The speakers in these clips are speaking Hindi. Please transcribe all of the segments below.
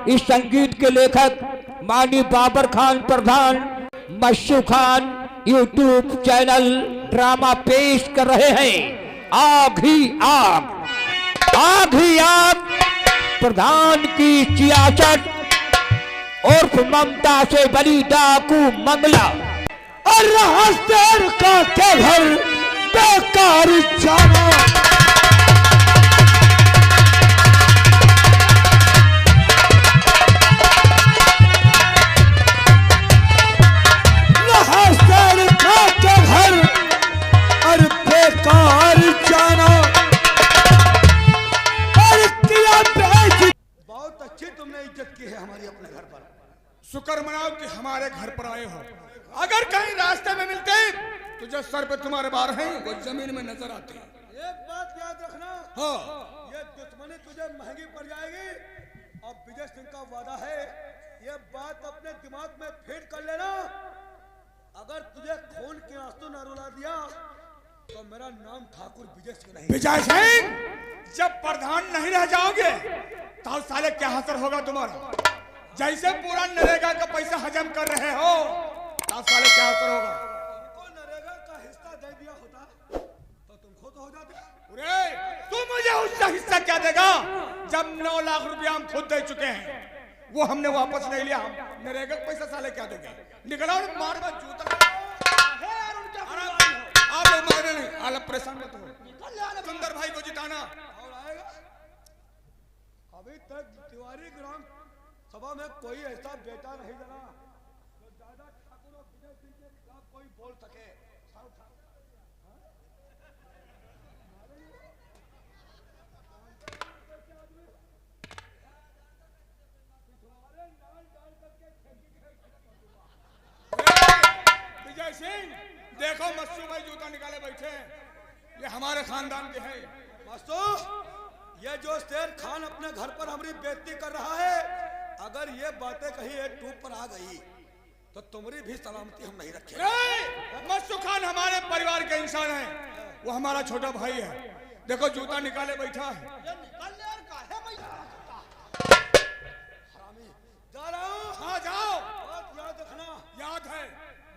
इस संगीत के लेखक माननीय बाबर खान प्रधान मशू खान यूट्यूब चैनल ड्रामा पेश कर रहे हैं आग ही आग, आग ही आग। प्रधान की चियाचट और ममता से बनी डाकू मंगला और रहस्यर का के घर बेकार जाना। शुक्र मनाओ कि हमारे घर पर आए हो। अगर कहीं रास्ते में मिलते तो जो सर पे तुम्हारे बार हैं वो जमीन में नजर आती। एक बात याद रखना, हाँ, ये दुश्मनी तुझे महंगी पड़ जाएगी। अब विजय सिंह का वादा है, ये बात अपने दिमाग में फीड कर लेना। अगर तुझे खून के आंसू न रुला दिया तो मेरा नाम ठाकुर विजय सिंह नहीं। विजय सिंह, जब प्रधान नहीं रह जाओगे तो साले क्या असर होगा तुम्हारा? जैसे पूरा नरेगा का पैसा हजम कर रहे हो तो साले क्या असर होगा? तुमको नरेगा का हिस्सा दे दिया होता तो तुम खुद हो जाते। अरे तू मुझे उसका हिस्सा क्या देगा जब 9 लाख रुपया हम खुद दे चुके हैं, वो हमने वापस नहीं लिया। हम नरेगा का पैसा साले क्या दोगे? निकलो मार मत जूता। आप लोग मारने नहीं, आप परेशान मत हो। सुंदर भाई को जिताना और आएगा। अभी तक तिवारी ग्राम सभा में कोई ऐसा बेटा नहीं लगा जो दादा ठाकुर और विजय सिंह के खिलाफ कोई बोल सके। विजय सिंह, देखो मस्सू भाई जूता निकाले बैठे हैं, ये हमारे खानदान के हैं। मस्सू, ये जो शेर खान अपने घर पर हमारी बेइज्जती कर रहा है, अगर ये बातें कहीं यूट्यूब पर आ गई तो तुम्हारी भी सलामती हम नहीं रखेंगे। मस्सू खान हमारे परिवार के इंसान है, वो हमारा छोटा भाई है। देखो जूता निकाले बैठा है। जा रहा हूं। हाँ जाओ। बात याद रखना। याद है।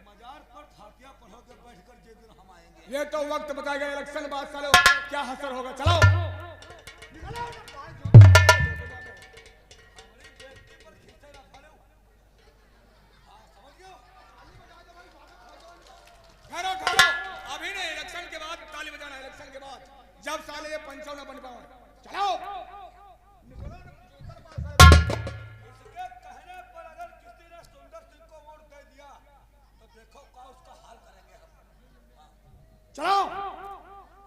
मजार पर फातिया पढ़ोगे बैठकर जिस दिन हम आएंगे। ये तो वक्त बताएगा, इलेक्शन बाद सालो क्या असर होगा। चलो अभी नहीं, इलेक्शन के बाद ताली बजाना। इलेक्शन के बाद जब साले ये पंचों न बन पाए। चलो इसके कहने पर अगर किसी ने सुंदर सिंह को वोट दे दिया तो देखो क्या उसका हाल करेंगे हम। चलो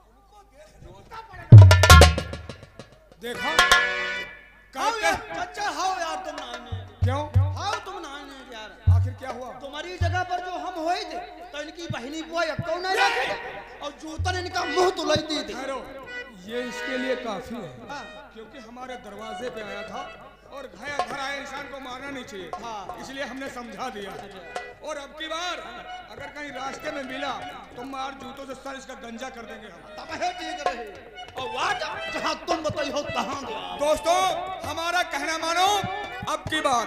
उनको देखना पड़ेगा। देखो अच्छा हाओ यार, तुम ना आने। क्यों? हाओ तुम ना आने यार। आखिर क्या हुआ? तुम्हारी जगह पर जो हम होए थे तो इनकी बहनी बुआ कौन नहीं रखे और जूतन इनका मुंह तुलाई दी थी। ये इसके लिए काफी है, क्योंकि हमारे दरवाजे पे आया था और घर आए इंसान को मारना नहीं चाहिए। हाँ। इसलिए हमने समझा दिया। और अब की बार अगर कहीं रास्ते में मिला तो मार जूतों से सर इसका गंजा कर देंगे हम। तब है ठीक रहे और वाट जहां तुम बताई हो तहां गया। दोस्तों, हमारा कहना मानो, अब की बार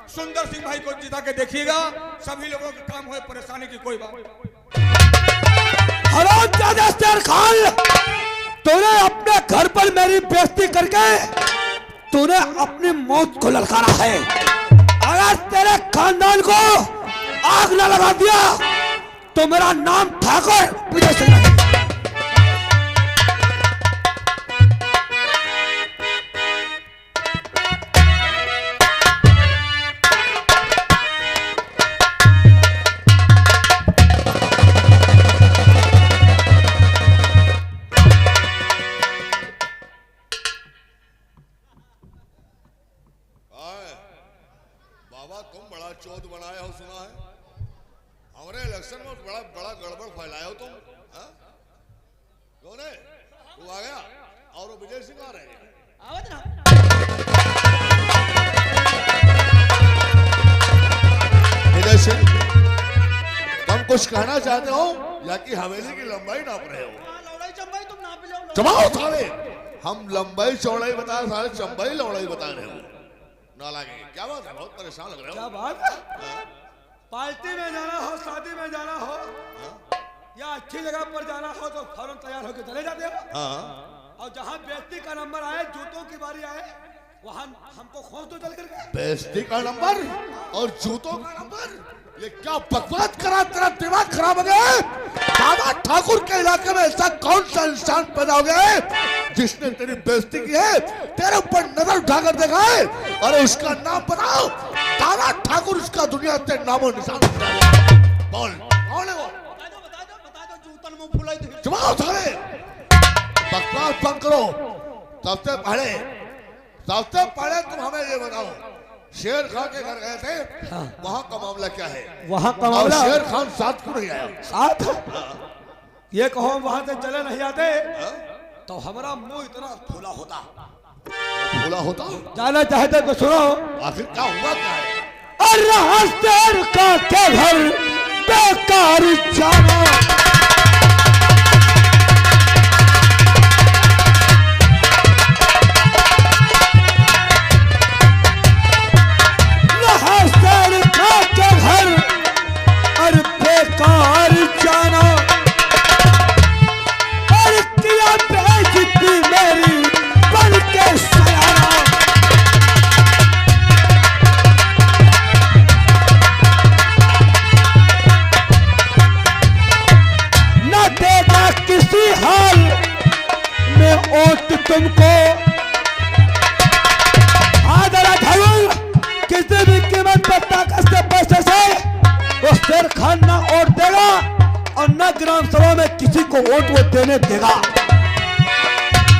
सुंदर सिंह भाई को जिता के देखिएगा। सभी लोगों का काम हो, परेशानी की कोई बात। हरामजादा शेर खान, तूने अपने घर पर मेरी बेइज्जती करके तूने अपनी मौत को ललकारा है। अगर तेरे खानदान को आग न लगा दिया तो मेरा नाम ठाकुर विजय सिंह नहीं। बाबा तुम बड़ा चौध बनाए हो, सुना है हमारे इलेक्शन में बड़ा बड़ा गड़बड़ फैलाए हो तुम। कौन है तू? आ गया और वो विजय सिंह आ रहे हैं। विजय सिंह, तुम कुछ कहना चाहते हो या कि हवेली की लंबाई नाप रहे हो? लौड़ाई चंबाई तुम नाप लो। जमाओ साले, हम लंबाई चौड़ाई बता, सारे चंबाई लौड़ाई बता रहे हो। ना लगे। क्या बात है, बहुत परेशान लग रहे क्या हो। बात है? पार्टी में जाना हो, शादी में जाना हो, या अच्छी जगह पर जाना हो तो फौरन तैयार होकर चले जाते हो। हाँ, और जहाँ बेइज्जती का नंबर आए, जूतों की बारी आए, वहाँ हमको खोज दो चल करके। बेइज्जती का नंबर और जूतों का नंबर, ये क्या बकवास करा, तेरा दिमाग खराब हो गया है। दादा ठाकुर के इलाके में ऐसा कौन सा इंसान पैदा हो गया है जिसने तेरी बेइज्जती की है, तेरे ऊपर नजर उठाकर देखा है? अरे उसका नाम बताओ। दादा ठाकुर उसका दुनिया से नामो निशान मिटा दिया। बोल कौन है वो? बता दो जूतन मुंह फुलाई थी। जवाब साले, बकवास बंद करो। सबसे पहले तुम हमें ये बताओ, शेर खान के घर गए थे, वहाँ का मामला क्या है? वहाँ का और मामला शेर खान साथ क्यों नहीं आया? साथ ये कहो वहाँ से चले नहीं आते तो हमारा मुंह इतना फूला होता। भूला होता? जाना चाहते तो सुनो। आखिर क्या हुआ, क्या है? और रहा शेर का के घर बेकार जाना। रहा शेर का के घर और बेकार जाना, और किया बेइज्जती मेरी बन के सयाना। न देगा किसी हाल में ओट तुमको। आदरा ठाकुर किसी भी कीमत पर ताकत से पैसे से वो शेर खान ना वोट देगा और न ग्राम सभा में किसी को वोट वो देने देगा।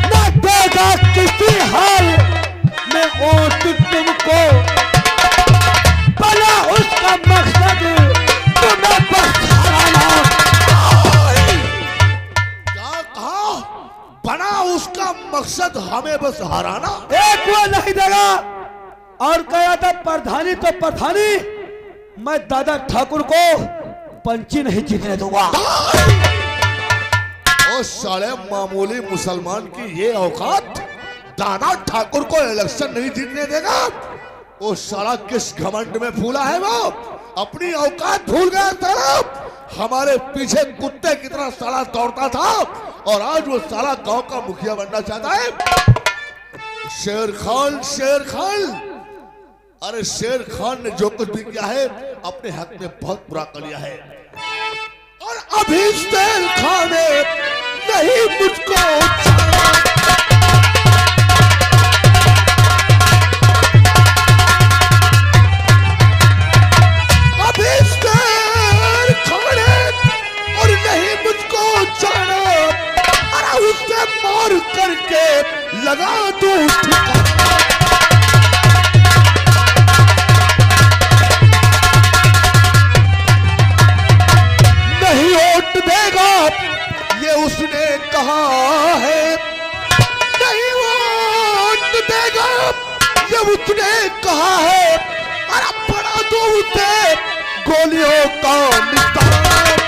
न देगा किसी हाल में वोट तुमको, बना उसका मकसद तुम्हें बस हराना। क्या कहा? बना उसका मकसद हमें बस हराना। एक वो नहीं देगा और कहा था प्रधानी तो प्रधानी, मैं दादा ठाकुर को पंची नहीं जीतने दूंगा। ओ साले मामूली मुसलमान की ये औकात, दादा ठाकुर को इलेक्शन नहीं जीतने देगा? वो साला किस घमंड में फूला है वो, अपनी औकात भूल गया साला। हमारे पीछे कुत्ते की तरह साला दौड़ता था और आज वो साला गांव का मुखिया बनना चाहता है। शेर खान, शेर खान, अरे शेर खान ने जो कुछ भी किया है अपने हक में बहुत बुरा कर लिया है। और अभी शेर खान ने नहीं मुझको छोड़ा। अभी शेर खान ने और नहीं मुझको जाना, अरे उससे मार करके लगा दो ठिकाना। नहीं वोट देगा ये उसने कहा है, नहीं वोट देगा ये उसने कहा है। अरे बड़ा दो उसे गोलियों का निशान।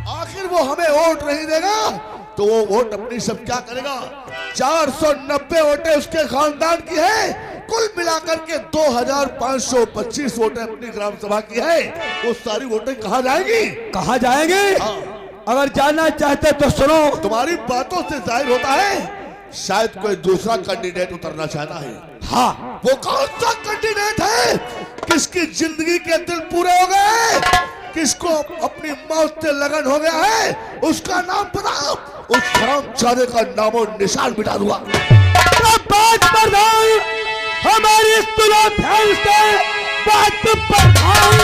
आखिर वो हमें वोट नहीं देगा तो वो वोट अपनी सब क्या करेगा? 490 वोटें उसके खानदान की है, कुल मिलाकर के 2525 वोटें अपनी ग्राम सभा की है। वो सारी वोटें कहाँ जाएंगी? कहाँ जाएंगे? अगर जानना चाहते तो सुनो। तुम्हारी बातों से जाहिर होता है शायद कोई दूसरा कैंडिडेट उतरना चाहता है। हाँ, वो कौन सा कैंडिडेट है? किसकी जिंदगी के दिन पूरे हो गए, किसको अपनी मौत से लगन हो गया है, उसका नाम बताओ। उस हरामजादे का नामो निशान मिटा दूंगा। बात प्रधान, हमारी सुनो ध्यान से बात प्रधान।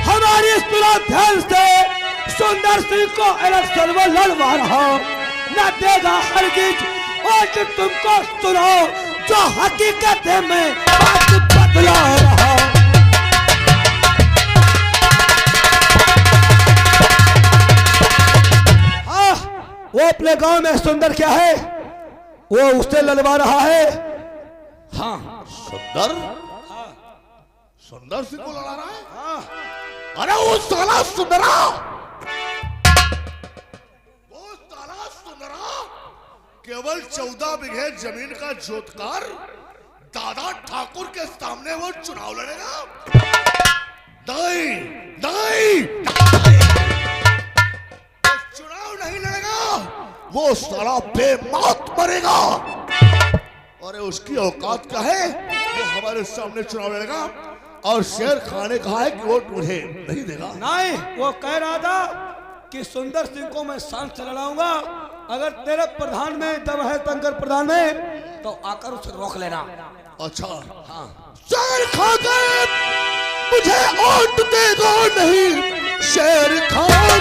हमारी सुनो ध्यान से, सुंदर सिंह को इलेक्शन में लड़वा रहा न देगा हरगिज वोट तुमको। सुनो जो हकीकत है मैं बात बदला रहा। वो अपने गांव में सुंदर क्या है वो उससे लड़वा रहा है। हाँ, सुंदर? सुंदर सिंह को लड़ा रहा है? हाँ अरे वो साला सुंदरा, वो साला सुंदरा केवल 14 बीघे जमीन का जोतकार दादा ठाकुर के सामने वो चुनाव लड़ेगा? नहीं नहीं, वो चुनाव नहीं लड़ेगा, वो साला बेमौत मरेगा। और उसकी औकात क्या है? वो हमारे सामने चुनाव लड़ेगा और शेर खान ने कहा है कि वोट मुझे नहीं देगा। नहीं, वो कह रहा था कि सुंदर सिंह को मैं शान से लड़ाऊंगा, अगर तेरे प्रधान में दम है, तंकर प्रधान में, तो आकर उसे रोक लेना। अच्छा हाँ, शेर खान मुझे वोट देगा नहीं, शेर खान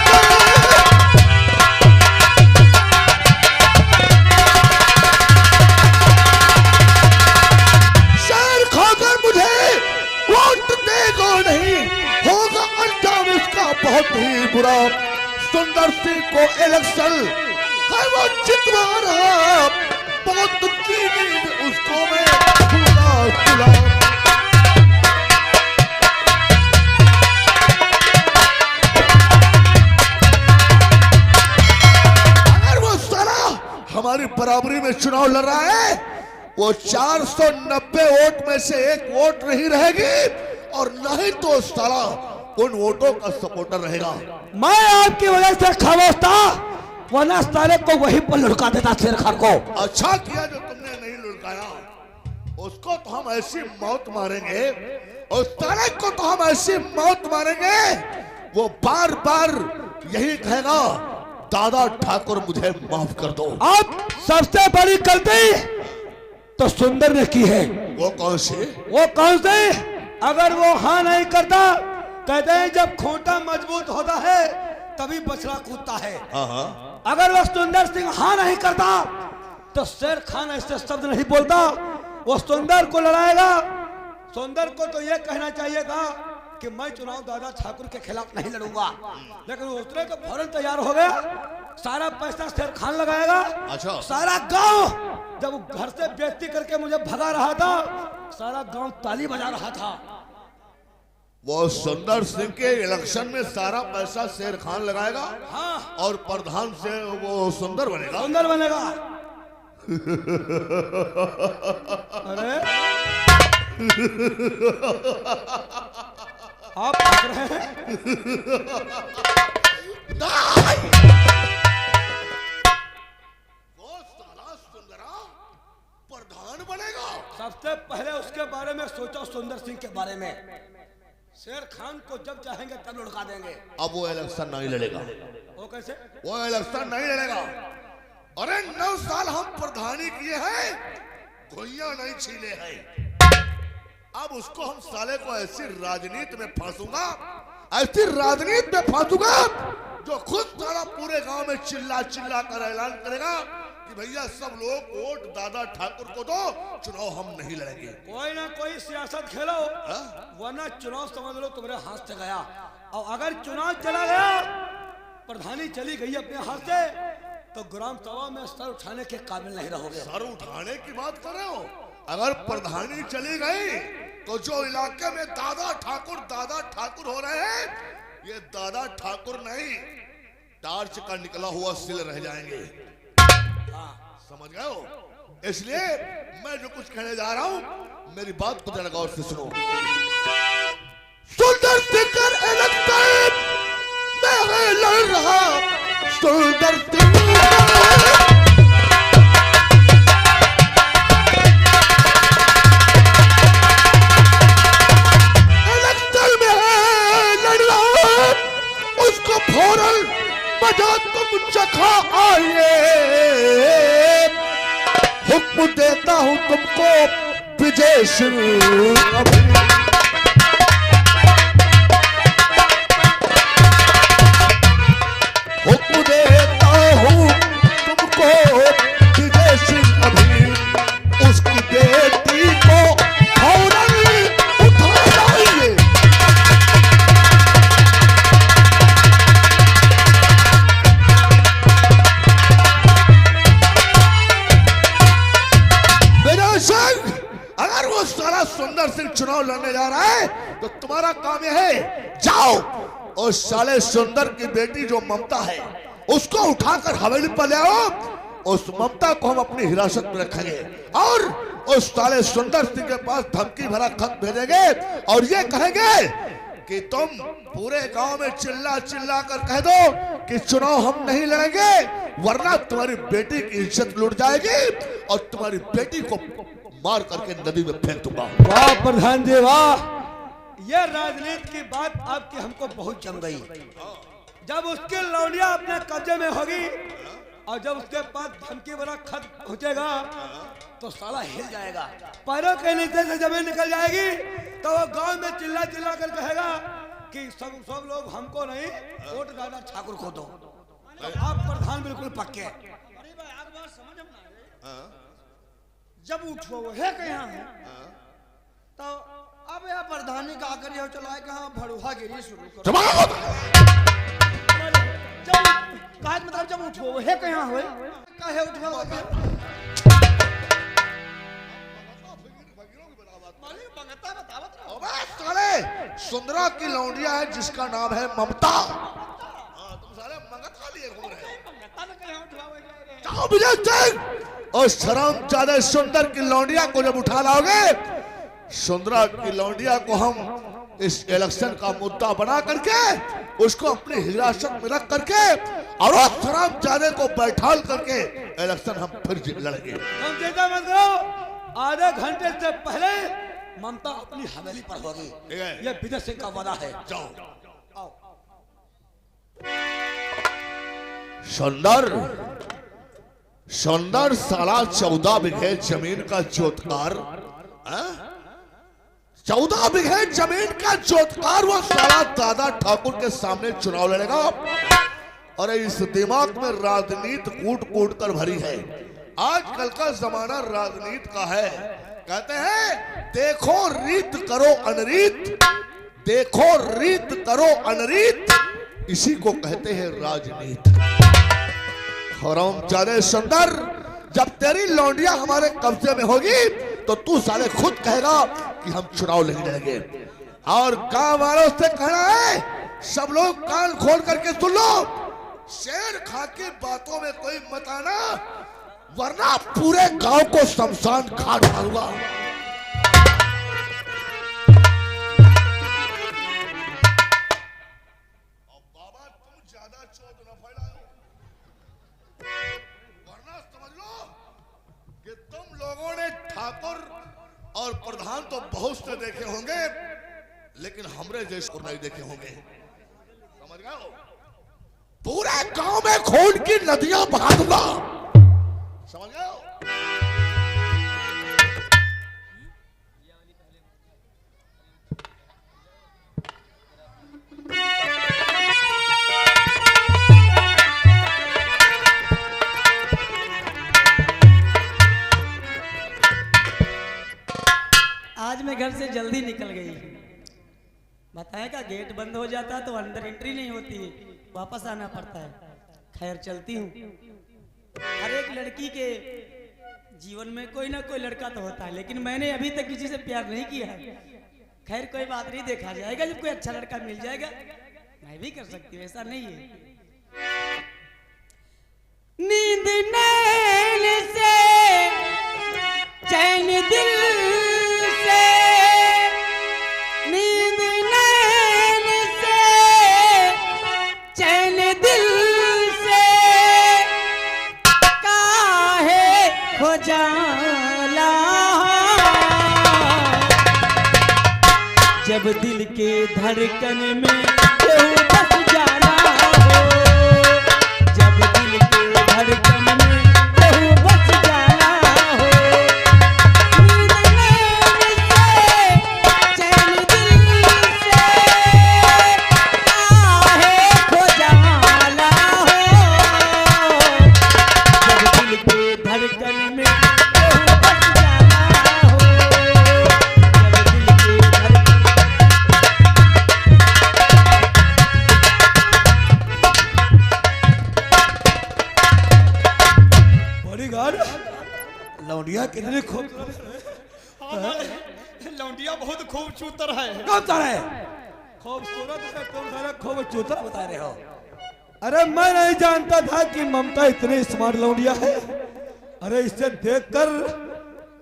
बहुत ही बुरा। सुंदर सिंह को इलेक्शन है वो जितवा रहा, बहुत नींद उसको मैं सुला। अगर वो साला हमारी बराबरी में चुनाव लड़ रहा है, वो 490 वोट में से एक वोट नहीं रहेगी, और नहीं तो साला उन वोटों का सपोर्टर रहेगा। मैं आपकी वजह से खामोश था, वरना साले को वहीं पर लुढ़का देता शेर खान को। अच्छा किया जो तुमने नहीं लुढ़काया, उसको तो हम ऐसी मौत मारेंगे, उस साले को तो हम ऐसी मौत मारेंगे, वो बार बार यही कहेगा दादा ठाकुर मुझे माफ कर दो। अब सबसे बड़ी गलती तो सुंदर ने की है। वो कौन सी? वो कौन सी? अगर वो हाँ नहीं करता, कहते हैं जब खूंटा मजबूत होता है तभी बछड़ा कूदता है। अगर वो सुंदर सिंह हाँ नहीं करता तो शेर खान ऐसे शब्द नहीं बोलता, वो सुंदर को लड़ाएगा। सुंदर को तो ये कहना चाहिए था कि मैं चुनाव दादा ठाकुर के खिलाफ नहीं लड़ूंगा, लेकिन वो उतरे के फौरन तैयार हो गया। सारा पैसा शेर खान लगाएगा। अच्छा। सारा गांव जब घर से बेइज्जती करके मुझे भगा रहा था, सारा गांव ताली बजा रहा था। वो सुंदर सिंह के इलेक्शन में सारा पैसा शेर खान लगाएगा। हाँ। और प्रधान से वो सुंदर बनेगा। सुंदर बनेगा। अरे आप हंस रहे हैं? वो साला सुंदरा प्रधान बनेगा। सबसे पहले उसके बारे में सोचो, सुंदर सिंह के बारे में। शेर खान को जब चाहेंगे तब लुढ़का देंगे। अब वो इलेक्शन नहीं लड़ेगा। वो कैसे? वो इलेक्शन नहीं लड़ेगा। अरे 9 साल हम प्रधानी किए हैं, घोइया नहीं छीले हैं। अब उसको हम साले को ऐसी राजनीति में फांसूंगा, ऐसी राजनीति में फांसूंगा जो खुद सारा पूरे गांव में चिल्ला चिल्ला कर ऐलान करेगा कि भैया सब लोग वोट दादा ठाकुर को दो, चुनाव हम नहीं लड़ेंगे। कोई ना कोई सियासत खेलो, वरना चुनाव समझ लो तुम्हारे हाथ से गया। और अगर चुनाव चला गया, प्रधानी चली गई अपने हाथ से, तो ग्राम सभा में सर उठाने के काबिल नहीं रहोगे। सर उठाने की बात कर रहे हो? अगर प्रधानी चली गई तो जो इलाके में दादा ठाकुर हो रहे हैं, ये दादा ठाकुर नहीं, टार्च का निकला हुआ सिल रह जाएंगे। समझ गए हो? इसलिए मैं जो कुछ कहने जा रहा हूं, मेरी बात को जरा गौर से सुनो। सुंदर सिंह इलेक्शन में लड़ रहा, सुंदर सिंह इलेक्शन में लड़ रहा, उसको फौरन बजा तुम चखा आइए, हुक्म देता हूं तुमको विजय सिंह। हुक्म देता हूं तुमको विजय सिंह अभी, उसकी बेटी को फौरन उठा लाइए। विजय सिंह अगर वो साला सुंदर सिंह चुनाव लड़ने जा रहा है तो तुम्हारा काम यह है, जाओ उस साले सुंदर की बेटी जो ममता है उसको उठाकर हवेली पर ले आओ। उस ममता को हम अपनी हिरासत में रखेंगे और उस साले सुंदर सिंह के पास धमकी भरा खत भेजेंगे और ये कहेंगे कि तुम पूरे गांव में चिल्ला चिल्ला कर कह दो कि चुनाव हम नहीं लड़ेंगे, वरना तुम्हारी बेटी की इज्जत लूट जाएगी और तुम्हारी बेटी को मार करके नदी में फेंक दूंगा। वाह प्रधान जी वाह, ये राजनीति की बात आपकी हमको बहुत जम गई। जब उसकी लौंडिया अपने कब्जे में होगी और जब उसके पास धमकी भरा खत पहुंचेगा तो साला हिल जाएगा, पैरों के नीचे से जमीन निकल जाएगी, तो वो गांव में चिल्ला चिल्ला कर कहेगा कि सब लोग हमको नहीं वोट डाला ठाकुर को दो। तो आप प्रधान बिल्कुल पक्के। अरे भाई आग बात समझ में ना जब उठो है कहाँ है तो अब यह प्रधानी का आकर यह चला है कहाँ भड़ुआ गिरी शुरू करो। मतलब जब उठो है कहाँ हुए काहे उठो सुंदरा की लौंडिया है जिसका नाम है ममता। तुम सारे मंगत खा लिए घूम रहे हो। विजय सिंह और शराम ज्यादा सुंदर की लौंडिया को जब उठा लाओगे, सुंदरा की लौंडिया को हम इस इलेक्शन का मुद्दा बना करके उसको अपनी हिरासत में रख करके और शराम ज्यादा को बैठाल करके इलेक्शन हम फिर लड़ेंगे। हम चिंता मत करो, आधे घंटे से पहले ममता अपनी हवेली पर होगी, यह विजय सिंह का वादा है। जाओ सुंदर सुंदर साला 14 बीघे जमीन का जोतकार, 14 बीघे जमीन का जोतकार वो साला दादा ठाकुर के सामने चुनाव लड़ेगा। और इस दिमाग में राजनीति कूट कूट कर भरी है। आजकल का जमाना राजनीति का है। कहते हैं देखो रीत करो अनरीत, देखो रीत करो अनरीत, इसी को कहते हैं राजनीति। हरामजादे सुंदर, जब तेरी लौंडिया हमारे कब्जे में होगी तो तू साले खुद कहेगा कि हम चुनाव नहीं लड़ेंगे। और गांव वालों से कहना है, सब लोग कान खोल करके सुन लो, शेर खा की बातों में कोई मत आना, वरना पूरे गांव को शमशान घाट डालूंगा। बाबा तुम ज्यादा चोट न फैलाओ, वरना समझ लो कि तुम लोगों ने ठाकुर और प्रधान तो बहुत से देखे होंगे, लेकिन हमरे जैसे को नहीं देखे होंगे। समझ गए? पूरे गांव में खून की नदियां बहा दूंगा। समझ गए? आज मैं घर से जल्दी निकल गई। बताएगा गेट बंद हो जाता तो अंदर एंट्री नहीं होती है, वापस आना पड़ता है। खैर चलती हूँ। हर एक लड़की के जीवन में कोई ना कोई लड़का तो होता है, लेकिन मैंने अभी तक किसी से प्यार नहीं किया है। खैर कोई बात नहीं, देखा जाएगा, जब कोई अच्छा लड़का मिल जाएगा मैं भी कर सकती हूँ, ऐसा नहीं है। नींद नैन से चैन दिल से, नींद नैन से चैन दिल से काहे हो जाला, जब दिल के धड़कन में केहू बस जाला हो, जब दिल के धड़कन में केहू बस जाला हो। नींद नैन से चैन दिल से काहे खो जाला हो, जब दिल के धड़कन में केहू बस जाला हो, जब दिल के धड़कन। बॉडीगार्ड लौंडिया कितने खूबसूरत है। लौंडिया बहुत खूबसूरत है। कौन सा है खूबसूरत है? तुम सारा खूबसूरत बता रहे हो। अरे मैं नहीं जानता था कि ममता इतनी स्मार्ट लौंडिया है। अरे इसे देखकर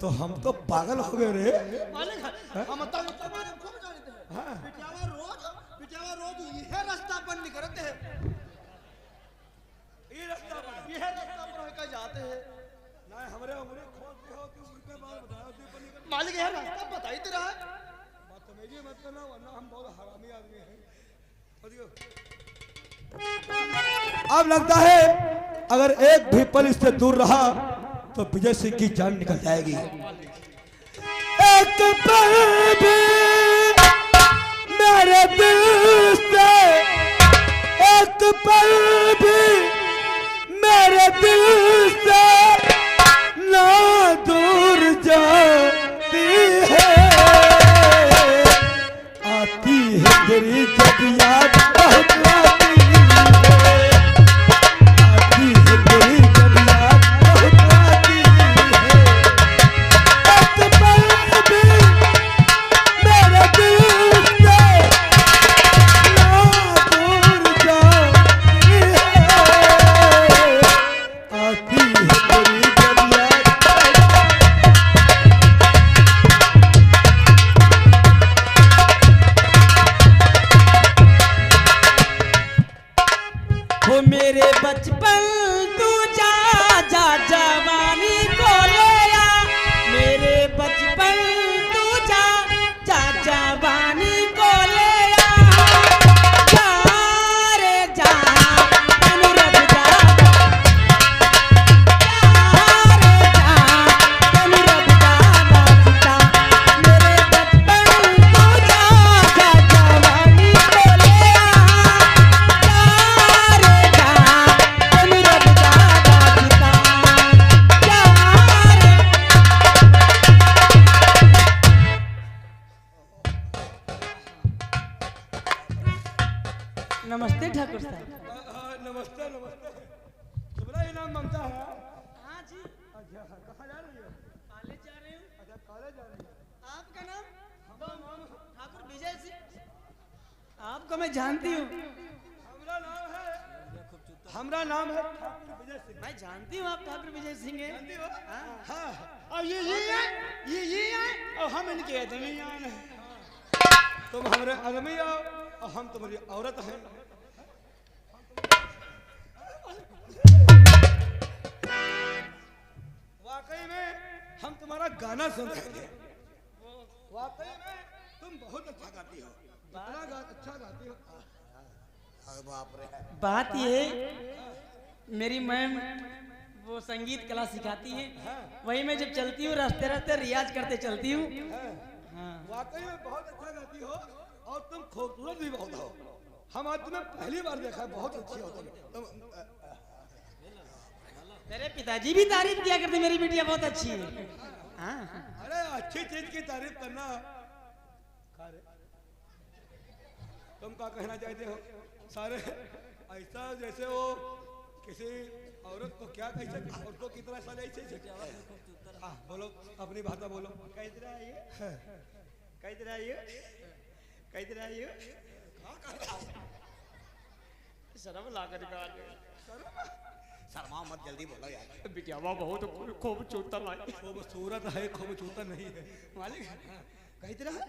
तो हम तो पागल हो गए रे। हम तो बारे में खूब जानते हैं। पिटावा रोज यह रास्ता पर निकलते हैं। ये रास्ता पर यह रास्ता पर होकर जाते हैं। ना हमरे उंगली खोदते हो कि उनके बाल बताओ तो पर निकल। मालिक यह रास्ता बता ही तो रहा है। बदतमीजी मत करना वरना हम बहुत हरामी आदमी हैं। अब लगता है अगर एक भी पल इससे दूर रहा तो विजय सिंह की जान निकल जाएगी। एक पल भी मेरे दिल से, एक पल भी मेरे दिल से ना दूर जाती है। आती है तेरी जब याद बहुत आती है। आती है तेरी जब याद बहुत आती है। एक पल भी मेरे दिल से ना दूर जाती है। आती है तेरी जब याद वो मेरे बचपन तू जा जा जवानी को ले आ। मेरे बचपन तू जा जा जवानी को ले आ। जा रे जा तनु रब जा। जा रे जा तनु रब जा वास्ता। मेरे बचपन तू जा जा जवानी को ले आ। नमस्ते ठाकुर साहब। नमस्ते नमस्ते। तुम्हारा ही नाम ममता है? हाँ जी। अच्छा कहाँ जा रही हो? कॉलेज जा रही हूँ। अच्छा कॉलेज जा रही हो। आपका नाम? ठाकुर विजय सिंह। आपको मैं जानती हूँ। हमारा नाम है ठाकुर विजय सिंह। मैं जानती हूँ आप ठाकुर विजय सिंह हैं। जानती हो? हाँ। हाँ। और ये है और हम इनके दरमियान हैं। तुम हमारे आदमी हो और हम तुम्हारी औरत हैं। वाकई में हम तुम्हारा गाना सुनते हैं। वाकई में तुम बहुत अच्छा गाती हो। इतना अच्छा गाती हो। बाप रे। बात ये मेरी मैम वो संगीत कला सिखाती है। वही मैं जब चलती हूँ रास्ते रास्ते रियाज करते चलती हूँ। हाँ। वाकई में बहुत अच्छा गाती हो और तुम खूबसूरत भी बहुत हो। हम आज तुम्हें पहली बार देखा है। बहुत अच्छी हो तुम। मेरे पिताजी भी तारीफ किया करते मेरी बेटियां बहुत अच्छी है। हाँ। अरे अच्छी चीज की तारीफ करना। तुम क्या कहना चाहते हो? सारे ऐसा जैसे वो किसी औरत को क्या कह सकते, औरतों की तरह साले ऐसे बोलो, अपनी भाषा बोलो। कैसे आइए शर्म ला कर शर्मा मत, जल्दी बोलो यार। बिटियावा बहुत खूबसूरत है। खूबसूरत है, खूबसूरत नहीं है। मालिक कहते रहा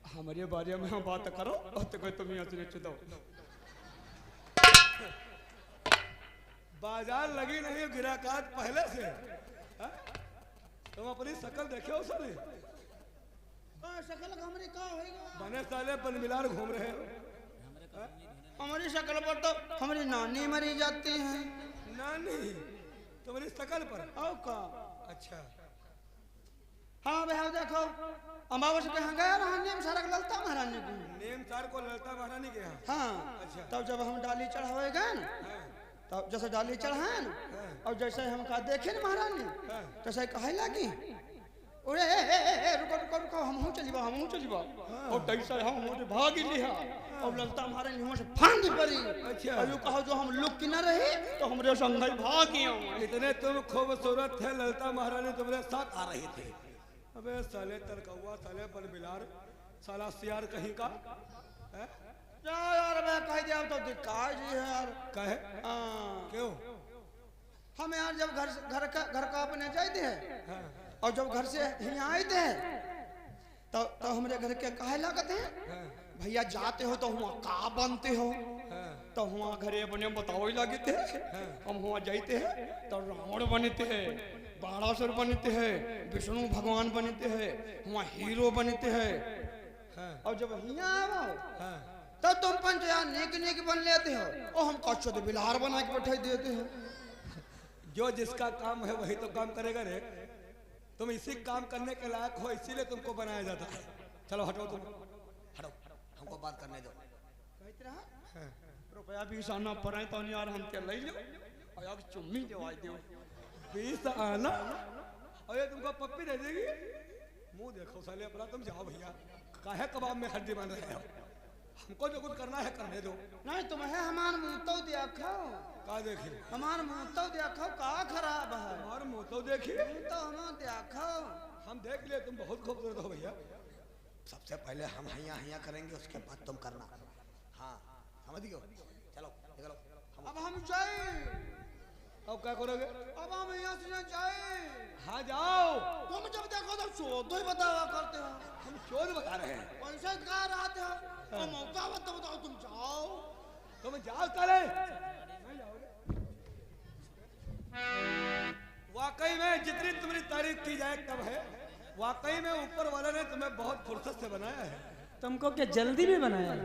हमारे बारे में हम बात करो और तो कोई तुम यहाँ से चुदो। बाजार लगी नहीं गिराकात पहले से। हा? तुम अपनी शकल देखे हो साले? शक्ल हमारी का होएगा? बने साले बनमिलार घूम रहे हो। हमारी शक्ल पर तो हमारी नानी मरी जाती हैं। नानी तुम्हारी शकल पर? और का? अच्छा। हाँ भैया देखो अमावस के यहाँ गया रहा नेम सारा ललता महारानी को। नेम सार को ललता महारानी के यहाँ? हाँ। अच्छा। तब जब हम डाली चढ़ावेगा ना, तब जैसे डाली चढ़ाए ना और जैसे हम कहा देखे ना महारानी तैसे कहे लगी अरे रुको रुको रुको हम चलिबा और तैसे हम भागी लिहा और ललता महारानी हम से फांद पड़ी। अच्छा। और कहो जो हम लुक न रहे तो हमरे संग भागी। इतने तुम खूबसूरत थे, ललता महारानी तुम्हारे साथ आ रही थी। अबे साले तरकौआ, साले बलबिलार, साला सियार कहीं का है? जा यार मैं कह दिया तो दिक्कत जी है यार। कहे हाँ। क्यों? हम यार जब घर का अपने जाते हैं हाँ, और जब घर से यहाँ आते हैं तो हमारे घर के काहे लागत हैं हाँ, भैया जाते हो तो हुआ का बनते हो हाँ, तो हुआ घरे बने बताओ ही लगे थे। हम हुआ जाते हैं तो रावण बनते हैं, बाणासुर बनते हैं, विष्णु भगवान बनते हैं, हुआ हीरो बनते हैं। हाँ, और जब यहाँ आओ हाँ। तब तुम पंच यार नेक नेक बन लेते हो और हम कच्चो तो बिलार बना के बैठा देते हो। जो जिसका काम है वही तो काम करेगा रे। तुम इसी काम करने के लायक हो, इसीलिए तुमको बनाया जाता है। चलो हटो तुम, हटो हमको बात करने दो। कहते रहा रुपया 20 आना पड़े तो यार हम क्या ले लो और यार चुम्मी दे दो 20 आना और ये तुमको पप्पी दे देगी। मुंह देखो साले अपना, तुम जाओ भैया, काहे कबाब में हड्डी बन रहे हो? हमको जो कुछ करना है करने दो। नहीं तुम्हें हमार मुंह तो देखो, का देखी? हमार मुंह तो देखो का खराब है। हमारे मुंह तो देखी, तो हम देखो हम देख लिए, तुम बहुत खूबसूरत हो भैया। सबसे पहले हम हैया हैया करेंगे उसके बाद तुम करना। हाँ समझ गए? चलो निकलो। अब हम जाए। अब क्या करोगे? अब हम यहाँ से जाए। हाँ जाओ। तुम जब देखो तो शोध ही बतावा करते हो। हम शोध बता रहे हैं। पैसा कहाँ रहते हो? और मौका बताओ तुम जाओ। तुम जाओ साले। वाकई में जितनी तुम्हारी तारीफ की जाए कम है। वाकई में ऊपर वाले ने तुम्हें बहुत फुर्सत से बनाया है। तुमको क्या जल्दी में बनाया है?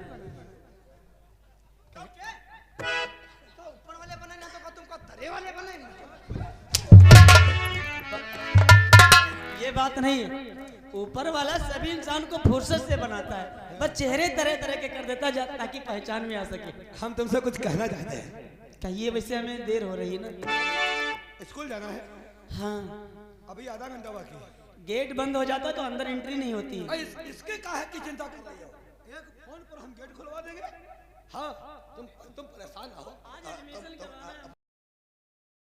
तो ऊपर वाले बने ना तो तुमको तरे वाले बने ना। ये बात नहीं है। ऊपर वाला सभी इंसान को फुर्सत से बनाता है, बस चेहरे तरह तरह के कर देता जाता ताकि पहचान में आ सके। हम तुमसे कुछ कहना चाहते हैं। कहिए, वैसे हमें देर हो रही है ना। स्कूल जाना है, हाँ, अभी आधा घंटा बाकी है। गेट बंद हो जाता तो अंदर एंट्री नहीं होती है। इसके काहे की चिंता कर रही हो? एक फोन पर हम गेट खुलवा देंगे। हाँ तुम परेशान ना हो। आज एडमिशन करवा